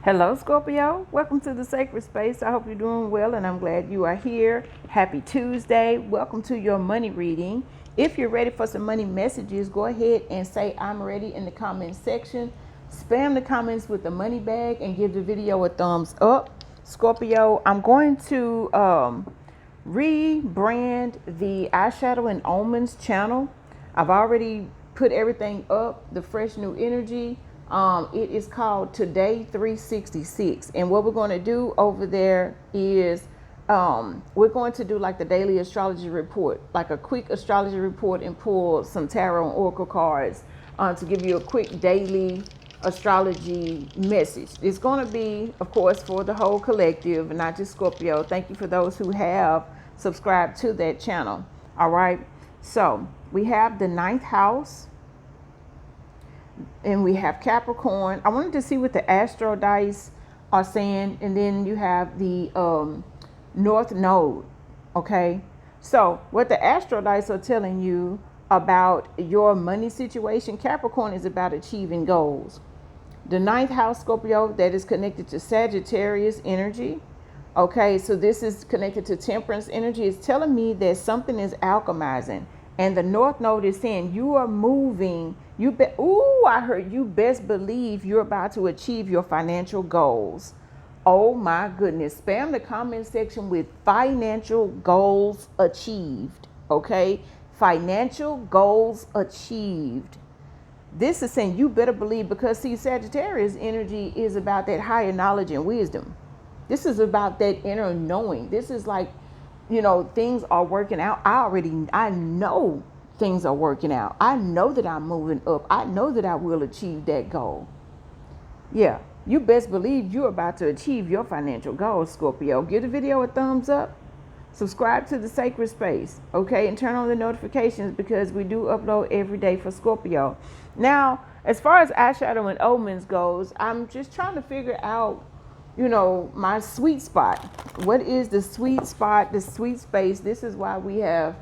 Hello, Scorpio. Welcome to the sacred space. I hope you're doing well, and I'm glad you are here. Happy Tuesday. Welcome to your money reading. If you're ready for some money messages, go ahead and say I'm ready in the comments section. Spam the comments with the money bag and give the video a thumbs up. Scorpio, I'm going to rebrand the Eyeshadow and Omens channel. I've already put everything up, the fresh new energy. It is called Today 366, and what we're going to do over there is we're going to do like the daily astrology report, like a quick astrology report, and pull some tarot and oracle cards to give you a quick daily astrology message. It's going to be, of course, for the whole collective, and not just Scorpio. Thank you for those who have subscribed to that channel. All right, so we have the ninth house. And we have Capricorn. I wanted to see what the Astro dice are saying. And then you have the North Node. Okay. So what the Astro dice are telling you about your money situation, Capricorn, is about achieving goals. The ninth house, Scorpio, that is connected to Sagittarius energy. Okay. So this is connected to Temperance energy. It's telling me that something is alchemizing. And the North Node is saying you are moving. I heard you best believe you're about to achieve your financial goals. Oh my goodness. Spam the comment section with financial goals achieved. Okay. Financial goals achieved. This is saying you better believe, because see, Sagittarius energy is about that higher knowledge and wisdom. This is about that inner knowing. This is like, things are working out. I know things are working out. I know that I'm moving up. I know that I will achieve that goal. Yeah, you best believe you're about to achieve your financial goals, Scorpio. Give the video a thumbs up. Subscribe to the sacred space, okay? And turn on the notifications, because we do upload every day for Scorpio. Now, as far as Eyeshadow and Omens goes, I'm just trying to figure out my sweet spot. What is the sweet spot, the sweet space? This is why we have,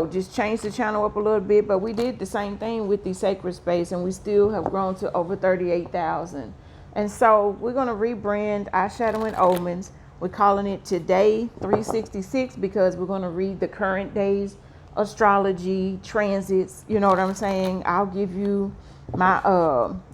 just changed the channel up a little bit, but we did the same thing with the sacred space, and we still have grown to over 38,000. And so we're going to rebrand Eyeshadow and Omens. We're calling it Today 366 because we're going to read the current day's astrology transits. You know what I'm saying? I'll give you my,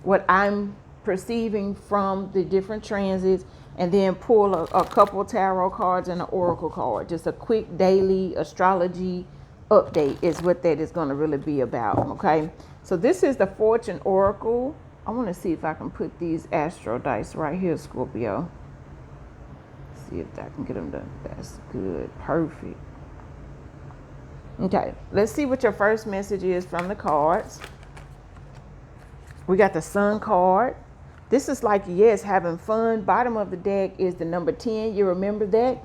what I'm perceiving from the different transits, and then pull a couple tarot cards and an oracle card. Just a quick daily astrology update is what that is going to really be about. Okay, so this is the Fortune Oracle. I want to see if I can put these Astro dice right here, Scorpio. See if I can get them done. That's good. Perfect. Okay, let's see what your first message is from the cards. We got the Sun card. This is like, yes, having fun. Bottom of the deck is the number 10. You remember that?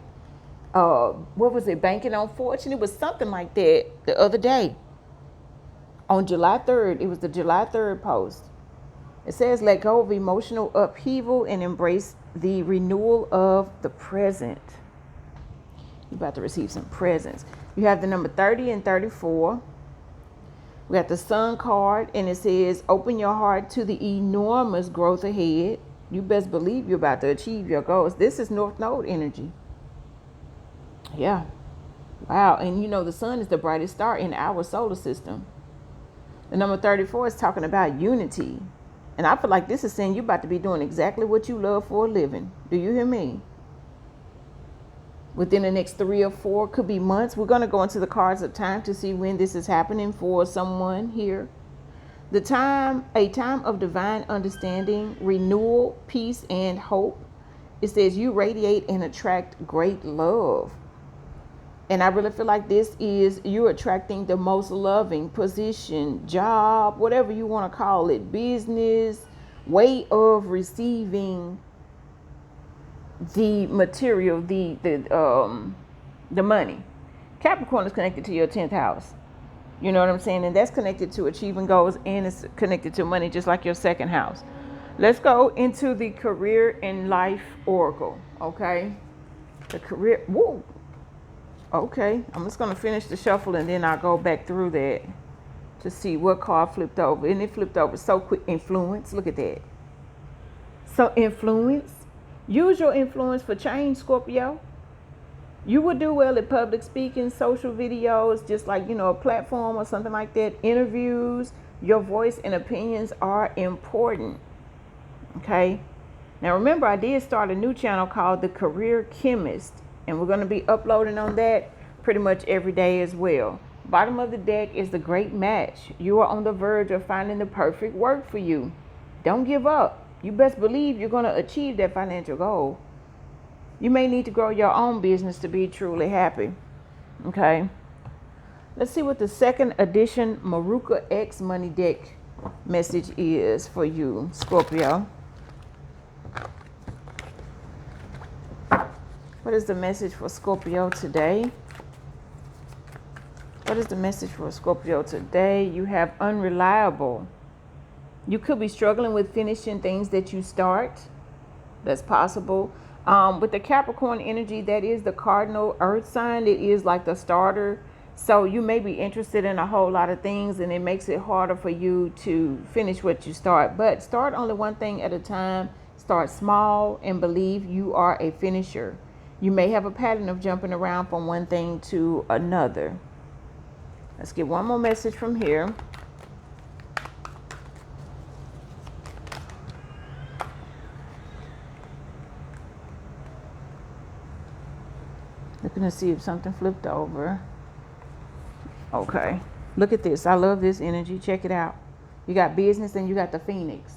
What was it? Banking on fortune? It was something like that the other day. On July 3rd, it was the July 3rd post. It says, let go of emotional upheaval and embrace the renewal of the present. You're about to receive some presents. You have the number 30 and 34. We got the Sun card, and it says, open your heart to the enormous growth ahead. You best believe you're about to achieve your goals. This is North Node energy. Yeah. Wow. And the sun is the brightest star in our solar system. The number 34 is talking about unity. And I feel like this is saying you're about to be doing exactly what you love for a living. Do you hear me? Within the next 3 or 4, could be months. We're going to go into the cards of time to see when this is happening for someone here. A time of divine understanding, renewal, peace, and hope. It says you radiate and attract great love. And I really feel like this is you attracting the most loving position, job, whatever you want to call it, business, way of receiving the material, the money. Capricorn is connected to your 10th house. You know what I'm saying? And that's connected to achieving goals, and it's connected to money, just like your second house. Let's go into the career and life oracle. Okay. The career. Whoa. Okay. I'm just going to finish the shuffle, and then I'll go back through that to see what card flipped over. And it flipped over so quick. Influence. Look at that. So influence. Use your influence for change, Scorpio. You would do well at public speaking, social videos, just like, a platform or something like that, interviews. Your voice and opinions are important. Okay. Now remember, I did start a new channel called The Career Chemist, and we're going to be uploading on that pretty much every day as well. Bottom of the deck is the great match. You are on the verge of finding the perfect work for you. Don't give up. You best believe you're going to achieve that financial goal. You may need to grow your own business to be truly happy. Okay. Let's see what the second edition Maruka X Money deck message is for you, Scorpio. What is the message for Scorpio today? What is the message for Scorpio today? You have unreliable. You could be struggling with finishing things that you start. That's possible. With the Capricorn energy, that is the cardinal earth sign. It is like the starter. So you may be interested in a whole lot of things, and it makes it harder for you to finish what you start. But start only one thing at a time. Start small and believe you are a finisher. You may have a pattern of jumping around from one thing to another. Let's get one more message from here. Looking to see if something flipped over. Okay. Look at this. I love this energy. Check it out. You got business and you got the Phoenix.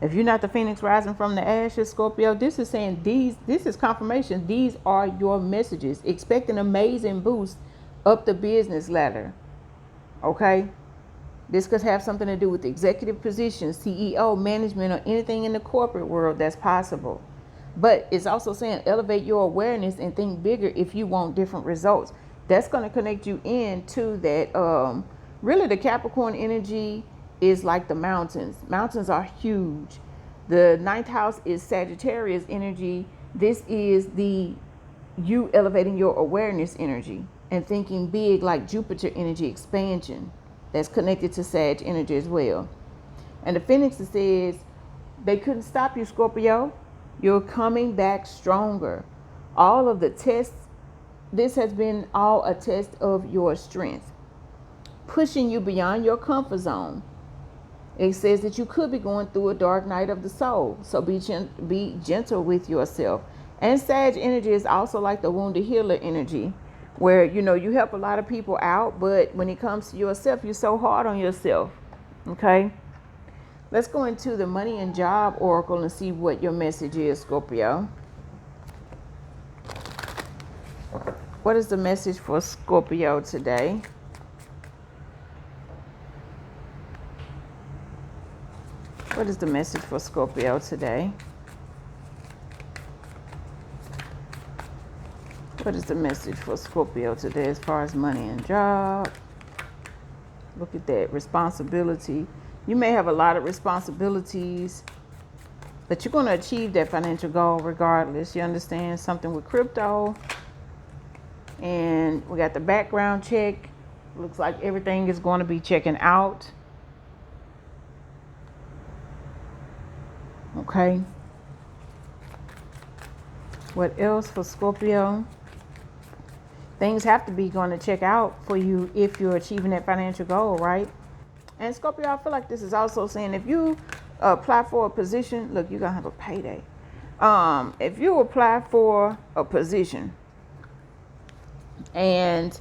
If you're not the Phoenix rising from the ashes, Scorpio, this is saying this is confirmation. These are your messages. Expect an amazing boost up the business ladder. Okay. This could have something to do with executive positions, CEO, management, or anything in the corporate world that's possible. But it's also saying elevate your awareness and think bigger if you want different results. That's going to connect you into that. Really, the Capricorn energy is like the mountains. Mountains are huge. The ninth house is Sagittarius energy. This is the you elevating your awareness energy and thinking big, like Jupiter energy, expansion. That's connected to Sag energy as well. And the Phoenix says they couldn't stop you, Scorpio. You're coming back stronger. All of the tests, this has been all a test of your strength, pushing you beyond your comfort zone. It says that you could be going through a dark night of the soul. So be gentle with yourself. And Sag energy is also like the wounded healer energy, where, you help a lot of people out, but when it comes to yourself, you're so hard on yourself. Okay. Let's go into the money and job oracle and see what your message is, Scorpio. What is the message for Scorpio today? What is the message for Scorpio today? What is the message for Scorpio today as far as money and job? Look at that. Responsibility. You may have a lot of responsibilities, but you're going to achieve that financial goal regardless. You understand? Something with crypto. And we got the background check. Looks like everything is going to be checking out. Okay. What else for Scorpio? Things have to be going to check out for you if you're achieving that financial goal, right? And Scorpio, I feel like this is also saying if you apply for a position, look, you're going to have a payday. If you apply for a position and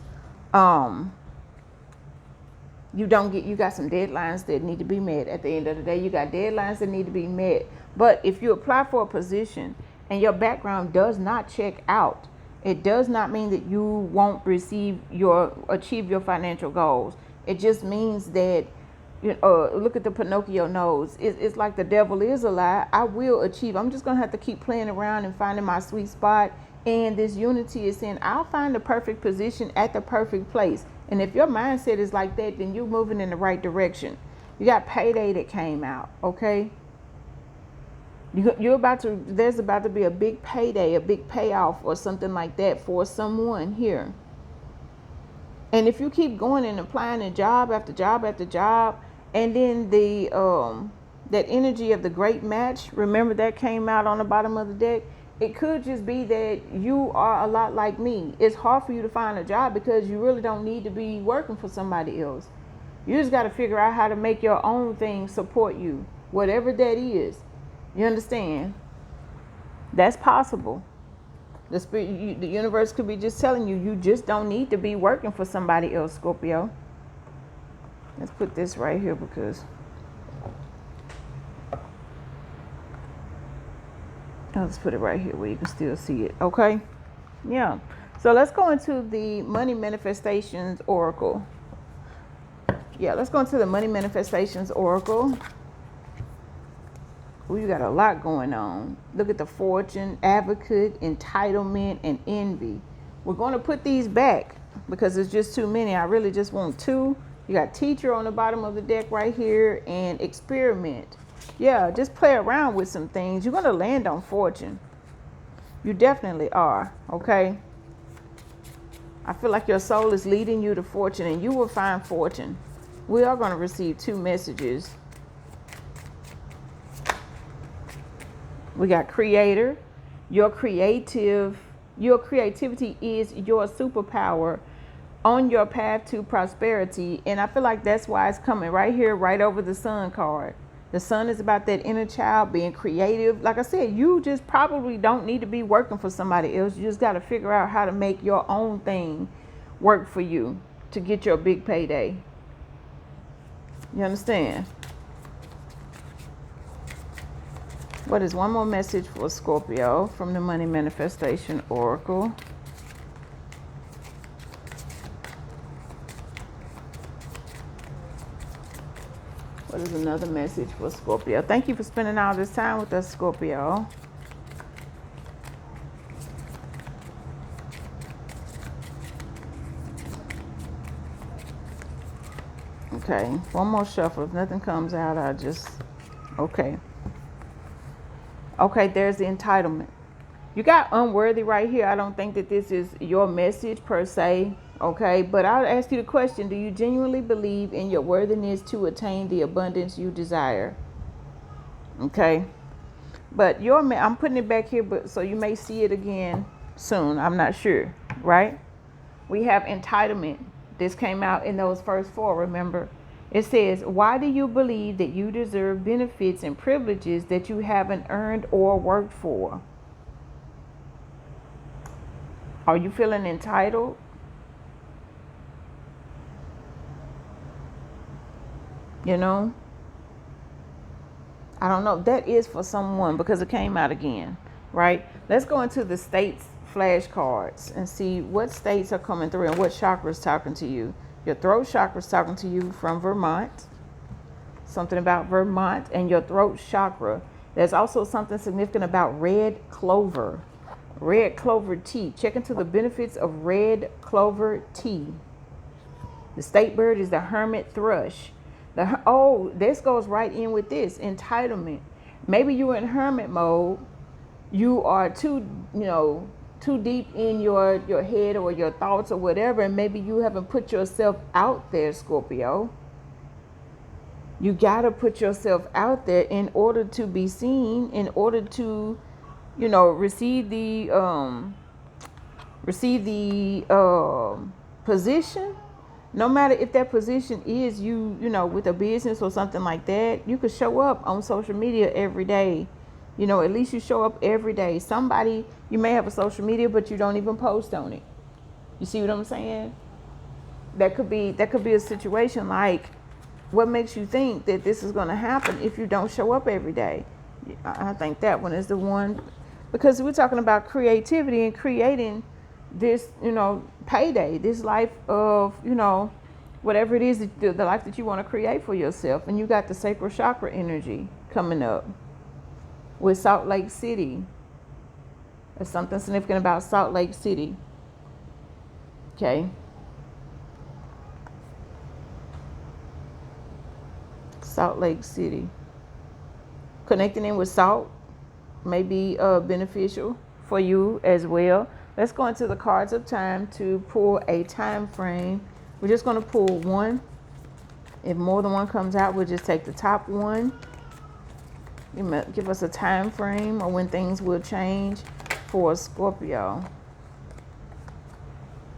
you got some deadlines that need to be met at the end of the day. You got deadlines that need to be met. But if you apply for a position and your background does not check out, it does not mean that you won't achieve your financial goals. It just means that, look at the Pinocchio nose. It's like the devil is a lie. I will achieve. I'm just going to have to keep playing around and finding my sweet spot. And this unity is saying, I'll find the perfect position at the perfect place. And if your mindset is like that, then you're moving in the right direction. You got payday that came out, okay? There's about to be a big payday, a big payoff or something like that for someone here. And if you keep going and applying to job after job after job, and then the that energy of the great match, remember that came out on the bottom of the deck. It could just be that you are a lot like me. It's hard for you to find a job because you really don't need to be working for somebody else. You just got to figure out how to make your own thing support you, whatever that is. You understand? That's possible. The spirit, the universe could be just telling you, you just don't need to be working for somebody else, Scorpio. Let's put this right here because let's put it right here where you can still see it. Okay. Yeah. So let's go into the money manifestations oracle. Yeah, let's go into the money manifestations oracle. Ooh, you got a lot going on. Look at the fortune, advocate, entitlement, and envy. We're going to put these back because it's just too many. I really just want two. You got teacher on the bottom of the deck right here and experiment. Yeah, just play around with some things. You're going to land on fortune. You definitely are, okay? I feel like your soul is leading you to fortune and you will find fortune. We are going to receive two messages. We got creator. Your creativity is your superpower on your path to prosperity. And I feel like that's why it's coming right here, right over the sun card. The sun is about that inner child being creative. Like I said, you just probably don't need to be working for somebody else. You just got to figure out how to make your own thing work for you to get your big payday. You understand? What is one more message for Scorpio from the Money Manifestation Oracle? What is another message for Scorpio? Thank you for spending all this time with us, Scorpio. Okay, one more shuffle. If nothing comes out, I'll just... Okay. Okay, there's the entitlement. You got unworthy right here. I don't think that this is your message per se. Okay, but I'll ask you the question. Do you genuinely believe in your worthiness to attain the abundance you desire? Okay. But I'm putting it back here, but so you may see it again soon. I'm not sure, right? We have entitlement. This came out in those first four, remember? It says, why do you believe that you deserve benefits and privileges that you haven't earned or worked for? Are you feeling entitled? You know? I don't know. That is for someone because it came out again, right? Let's go into the states flashcards and see what states are coming through and what chakra is talking to you. Your throat chakra is talking to you from Vermont. Something about Vermont and your throat chakra. There's also something significant about red clover. Red clover tea. Check into the benefits of red clover tea. The state bird is the hermit thrush. This goes right in with this entitlement. Maybe you're in hermit mode. You are too deep in your head or your thoughts or whatever, and maybe you haven't put yourself out there, Scorpio. You gotta put yourself out there in order to be seen, in order to, receive the position. No matter if that position is with a business or something like that, you could show up on social media every day. At least you show up every day. Somebody, you may have a social media, but you don't even post on it. You see what I'm saying? That could be a situation like, what makes you think that this is going to happen if you don't show up every day? I think that one is the one, because we're talking about creativity and creating this, payday, this life of, whatever it is, the life that you want to create for yourself. And you got the sacral chakra energy coming up with Salt Lake City. There's something significant about Salt Lake City. Okay. Salt Lake City. Connecting in with salt may be beneficial for you as well. Let's go into the cards of time to pull a time frame. We're just going to pull one. If more than one comes out, we'll just take the top one. Give us a time frame or when things will change for Scorpio.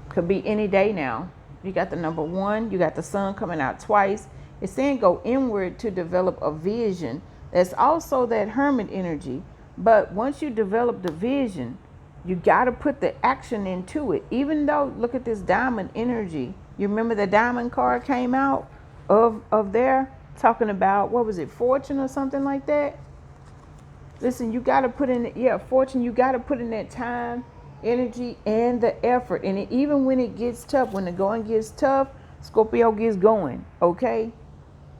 Could be any day now. You got the number 1. You got the sun coming out twice. It's saying go inward to develop a vision. That's also that hermit energy. But once you develop the vision, you got to put the action into it. Even though, look at this diamond energy. You remember the diamond card came out of there talking about, what was it, fortune or something like that? Listen, you got to put in, fortune, you got to put in that time, energy, and the effort. And even when it gets tough, when the going gets tough, Scorpio gets going, okay?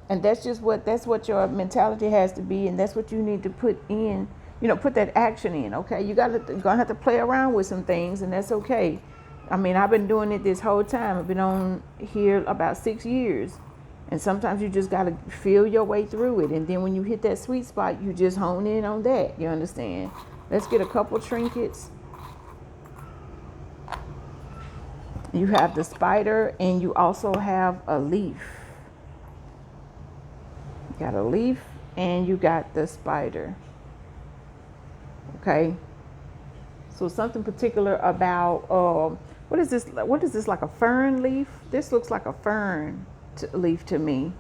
And that's what your mentality has to be, and that's what you need to put in, put that action in, okay? You're gonna have to play around with some things, and that's okay. I mean, I've been doing it this whole time. I've been on here about 6 years. And sometimes you just got to feel your way through it. And then when you hit that sweet spot, you just hone in on that. You understand? Let's get a couple trinkets. You have the spider, and you also have a leaf. You got a leaf, and you got the spider. Okay? So something particular about, what is this? What is this, like a fern leaf? This looks like a fern leaf to me.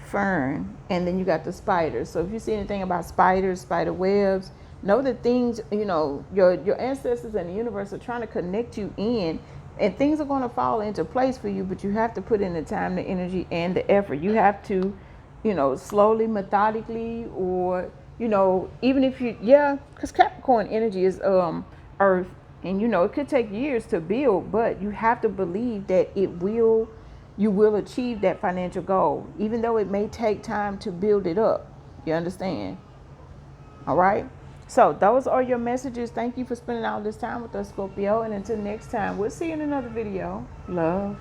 Fern. And then you got the spiders. So if you see anything about spiders, spider webs, know that things, your ancestors and the universe are trying to connect you in, and things are going to fall into place for you, but you have to put in the time, the energy, and the effort. You have to, slowly, methodically, or, even if because Capricorn energy is earth, and it could take years to build, but you have to believe that you will achieve that financial goal, even though it may take time to build it up. You understand? All right. So those are your messages. Thank you for spending all this time with us, Scorpio. And until next time, we'll see you in another video. Love.